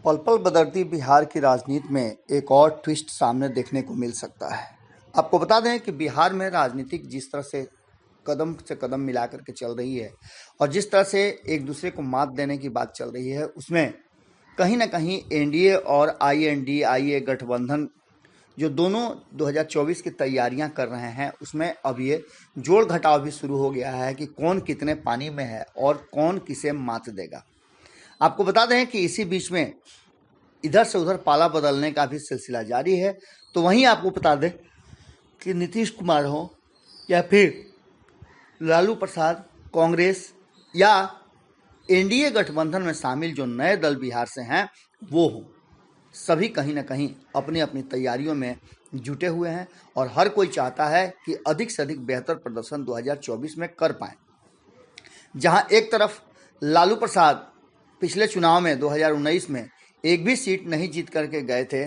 पल पल बदलती बिहार की राजनीति में एक और ट्विस्ट सामने देखने को मिल सकता है। आपको बता दें कि बिहार में राजनीतिक जिस तरह से कदम मिला करके चल रही है और जिस तरह से एक दूसरे को मात देने की बात चल रही है, उसमें कहीं ना कहीं एनडीए और आईएनडीआईए गठबंधन जो दोनों 2024 की तैयारियां कर रहे हैं, उसमें अब ये जोड़ घटाव भी शुरू हो गया है कि कौन कितने पानी में है और कौन किसे मात देगा। आपको बता दें कि इसी बीच में इधर से उधर पाला बदलने का भी सिलसिला जारी है। तो वहीं आपको बता दें कि नीतीश कुमार हो या फिर लालू प्रसाद, कांग्रेस या एनडीए गठबंधन में शामिल जो नए दल बिहार से हैं वो हों, सभी कहीं ना कहीं अपनी अपनी तैयारियों में जुटे हुए हैं और हर कोई चाहता है कि अधिक से अधिक बेहतर प्रदर्शन 2024 में कर पाएं। जहां एक तरफ लालू प्रसाद पिछले चुनाव में 2019 में एक भी सीट नहीं जीत करके गए थे,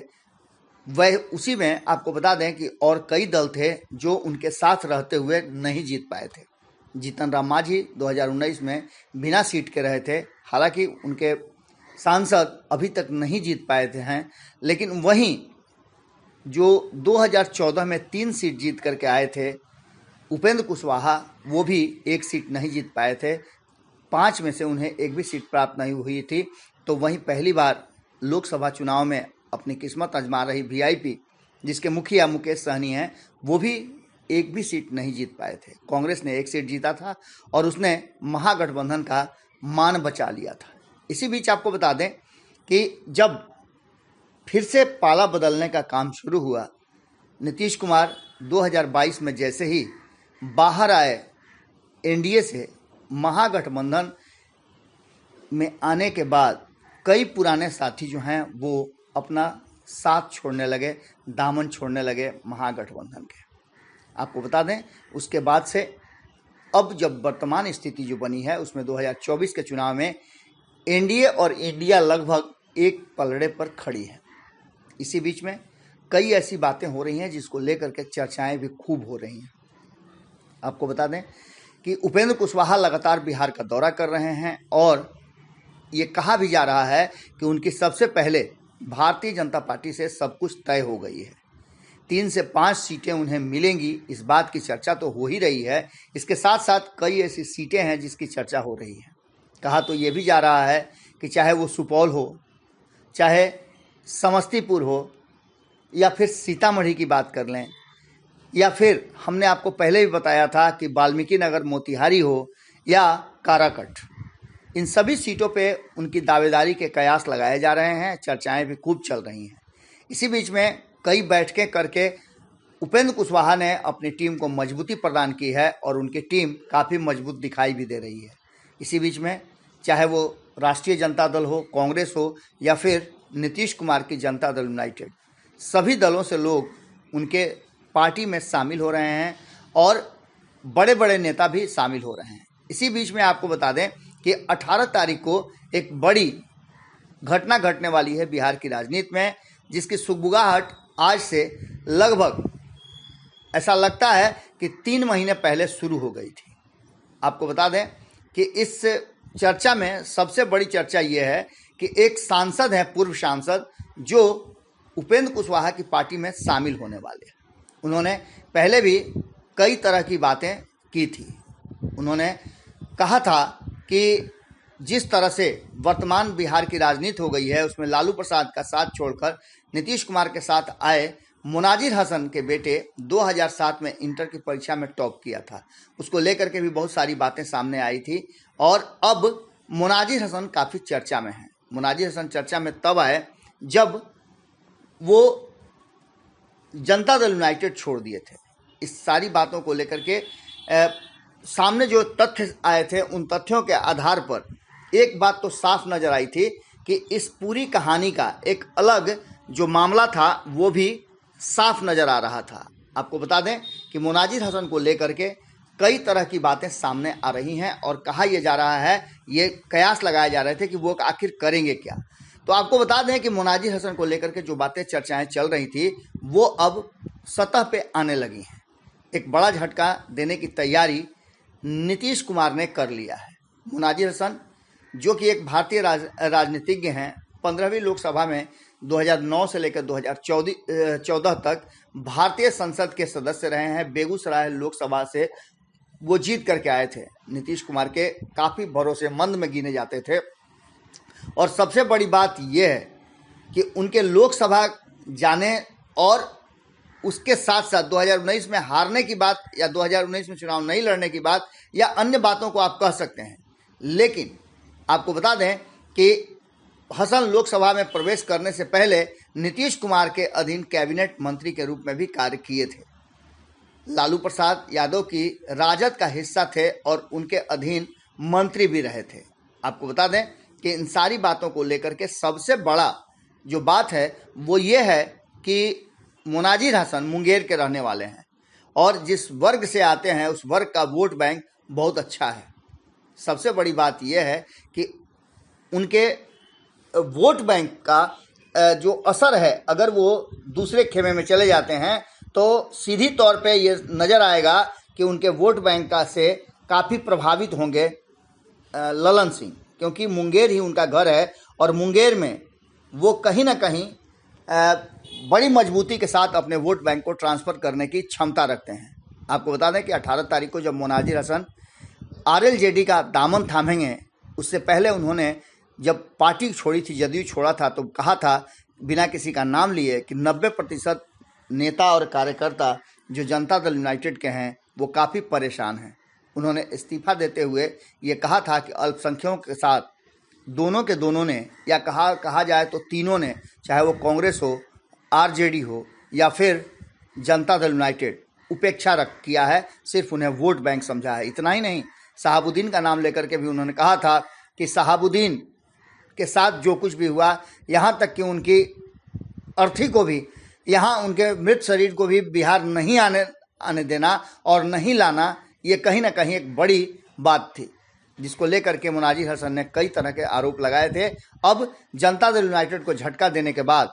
वह उसी में आपको बता दें कि और कई दल थे जो उनके साथ रहते हुए नहीं जीत पाए थे। जीतन राम मांझी 2019 में बिना सीट के रहे थे, हालांकि उनके सांसद अभी तक नहीं जीत पाए थे हैं, लेकिन वहीं जो 2014 में 3 सीट जीत करके आए थे उपेंद्र कुशवाहा, वो भी एक सीट नहीं जीत पाए थे। 5 में से उन्हें एक भी सीट प्राप्त नहीं हुई थी। तो वहीं पहली बार लोकसभा चुनाव में अपनी किस्मत आजमा रही वीआईपी, जिसके मुखिया मुकेश सहनी हैं, वो भी एक भी सीट नहीं जीत पाए थे। कांग्रेस ने एक सीट जीता था और उसने महागठबंधन का मान बचा लिया था। इसी बीच आपको बता दें कि जब फिर से पाला बदलने का काम शुरू हुआ, नीतीश कुमार 2022 में जैसे ही बाहर आए एनडीए से, महागठबंधन में आने के बाद कई पुराने साथी जो हैं वो अपना साथ छोड़ने लगे, दामन छोड़ने लगे महागठबंधन के। आपको बता दें उसके बाद से अब जब वर्तमान स्थिति जो बनी है उसमें 2024 के चुनाव में एनडीए और इंडिया लगभग एक पलड़े पर खड़ी है। इसी बीच में कई ऐसी बातें हो रही हैं जिसको लेकर के चर्चाएं भी खूब हो रही हैं। आपको बता दें कि उपेंद्र कुशवाहा लगातार बिहार का दौरा कर रहे हैं और ये कहा भी जा रहा है कि उनकी सबसे पहले भारतीय जनता पार्टी से सब कुछ तय हो गई है। 3 से 5 सीटें उन्हें मिलेंगी, इस बात की चर्चा तो हो ही रही है। इसके साथ साथ कई ऐसी सीटें हैं जिसकी चर्चा हो रही है। कहा तो ये भी जा रहा है कि चाहे वो सुपौल हो, चाहे समस्तीपुर हो, या फिर सीतामढ़ी की बात कर लें, या फिर हमने आपको पहले भी बताया था कि वाल्मीकि नगर मोतिहारी हो या काराकट, इन सभी सीटों पे उनकी दावेदारी के कयास लगाए जा रहे हैं। चर्चाएं भी खूब चल रही हैं। इसी बीच में कई बैठकें करके उपेंद्र कुशवाहा ने अपनी टीम को मजबूती प्रदान की है और उनकी टीम काफ़ी मजबूत दिखाई भी दे रही है। इसी बीच में चाहे वो राष्ट्रीय जनता दल हो, कांग्रेस हो या फिर नीतीश कुमार की जनता दल यूनाइटेड, सभी दलों से लोग उनके पार्टी में शामिल हो रहे हैं और बड़े बड़े नेता भी शामिल हो रहे हैं। इसी बीच में आपको बता दें कि 18 तारीख को एक बड़ी घटना घटने वाली है बिहार की राजनीति में, जिसकी सुगबुगाहट आज से लगभग ऐसा लगता है कि 3 महीने पहले शुरू हो गई थी। आपको बता दें कि इस चर्चा में सबसे बड़ी चर्चा ये है कि एक सांसद है, पूर्व सांसद, जो उपेंद्र कुशवाहा की पार्टी में शामिल होने वाले हैं। उन्होंने पहले भी कई तरह की बातें की थी। उन्होंने कहा था कि जिस तरह से वर्तमान बिहार की राजनीति हो गई है उसमें लालू प्रसाद का साथ छोड़कर नीतीश कुमार के साथ आए मुनाजिर हसन के बेटे 2007 में इंटर की परीक्षा में टॉप किया था, उसको लेकर के भी बहुत सारी बातें सामने आई थी और अब मुनाजिर हसन काफ़ी चर्चा में है। मुनाजिर हसन चर्चा में तब आए जब वो जनता दल यूनाइटेड छोड़ दिए थे। इस सारी बातों को लेकर के सामने जो तथ्य आए थे, उन तथ्यों के आधार पर एक बात तो साफ नजर आई थी कि इस पूरी कहानी का एक अलग जो मामला था वो भी साफ नजर आ रहा था। आपको बता दें कि मुनाजिर हसन को लेकर के कई तरह की बातें सामने आ रही हैं और कहा यह जा रहा है, ये कयास लगाए जा रहे थे कि वो आखिर करेंगे क्या। तो आपको बता दें कि मुनाजिर हसन को लेकर के जो बातें चर्चाएं चल रही थी वो अब सतह पे आने लगी हैं। एक बड़ा झटका देने की तैयारी नीतीश कुमार ने कर लिया है। मुनाजिर हसन जो कि एक भारतीय राजनीतिज्ञ हैं, 15वीं लोकसभा में 2009 से लेकर 2014 तक भारतीय संसद के सदस्य रहे हैं। बेगूसराय लोकसभा से वो जीत करके आए थे। नीतीश कुमार के काफ़ी भरोसेमंद में गिने जाते थे। और सबसे बड़ी बात यह है कि उनके लोकसभा जाने और उसके साथ साथ 2019 में हारने की बात या 2019 में चुनाव नहीं लड़ने की बात या अन्य बातों को आप कह सकते हैं, लेकिन आपको बता दें कि हसन लोकसभा में प्रवेश करने से पहले नीतीश कुमार के अधीन कैबिनेट मंत्री के रूप में भी कार्य किए थे। लालू प्रसाद यादव की राजद का हिस्सा थे और उनके अधीन मंत्री भी रहे थे। आपको बता दें कि इन सारी बातों को लेकर के सबसे बड़ा जो बात है वो ये है कि मुनाजिर हसन मुंगेर के रहने वाले हैं और जिस वर्ग से आते हैं उस वर्ग का वोट बैंक बहुत अच्छा है। सबसे बड़ी बात यह है कि उनके वोट बैंक का जो असर है, अगर वो दूसरे खेमे में चले जाते हैं तो सीधी तौर पे ये नज़र आएगा कि उनके वोट बैंक का से काफ़ी प्रभावित होंगे ललन सिंह, क्योंकि मुंगेर ही उनका घर है और मुंगेर में वो कहीं ना कहीं बड़ी मजबूती के साथ अपने वोट बैंक को ट्रांसफ़र करने की क्षमता रखते हैं। आपको बता दें कि 18 तारीख को जब मुनाजिर हसन आरएलजेडी का दामन थामेंगे, उससे पहले उन्होंने जब पार्टी छोड़ी थी, जदयू छोड़ा था, तो कहा था बिना किसी का नाम लिए कि 90% नेता और कार्यकर्ता जो जनता दल यूनाइटेड के हैं वो काफ़ी परेशान हैं। उन्होंने इस्तीफा देते हुए ये कहा था कि अल्पसंख्यकों के साथ दोनों ने या कहा जाए तो तीनों ने, चाहे वो कांग्रेस हो, आरजेडी हो या फिर जनता दल यूनाइटेड, उपेक्षा किया है, सिर्फ उन्हें वोट बैंक समझा है। इतना ही नहीं, शहाबुद्दीन का नाम लेकर के भी उन्होंने कहा था कि शहाबुद्दीन के साथ जो कुछ भी हुआ, यहाँ तक कि उनकी अर्थी को भी, यहाँ उनके मृत शरीर को भी बिहार नहीं आने देना और नहीं लाना, ये कहीं ना कहीं एक बड़ी बात थी, जिसको लेकर के मुनाजिर हसन ने कई तरह के आरोप लगाए थे। अब जनता दल यूनाइटेड को झटका देने के बाद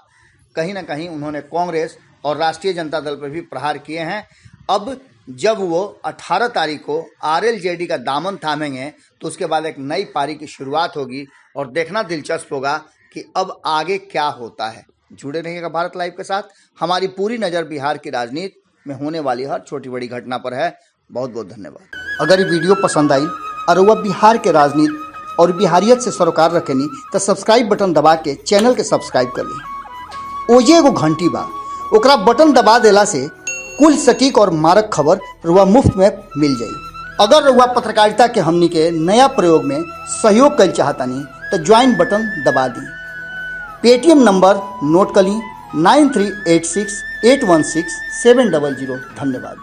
कहीं ना कहीं उन्होंने कांग्रेस और राष्ट्रीय जनता दल पर भी प्रहार किए हैं। अब जब वो 18 तारीख को आरएलजेडी का दामन थामेंगे तो उसके बाद एक नई पारी की शुरुआत होगी और देखना दिलचस्प होगा कि अब आगे क्या होता है। जुड़े रहिएगा भारत लाइव के साथ। हमारी पूरी नज़र बिहार की राजनीति में होने वाली हर छोटी बड़ी घटना पर है। बहुत बहुत धन्यवाद। अगर ये वीडियो पसंद आई और वह बिहार के राजनीति और बिहारियत से सरोकार रखेनी तो सब्सक्राइब बटन दबा के चैनल के सब्सक्राइब कर ली। ओजे एगो घंटी बा, ओकरा बटन दबा देला से कुल सटीक और मारक खबर रुआ मुफ्त में मिल जाई। अगर रुआ पत्रकारिता के हमनी के नया प्रयोग में सहयोग कर चाहतानी तो ज्वाइन बटन दबा दी। पेटीएम नंबर नोट कर ली 9386816700। धन्यवाद।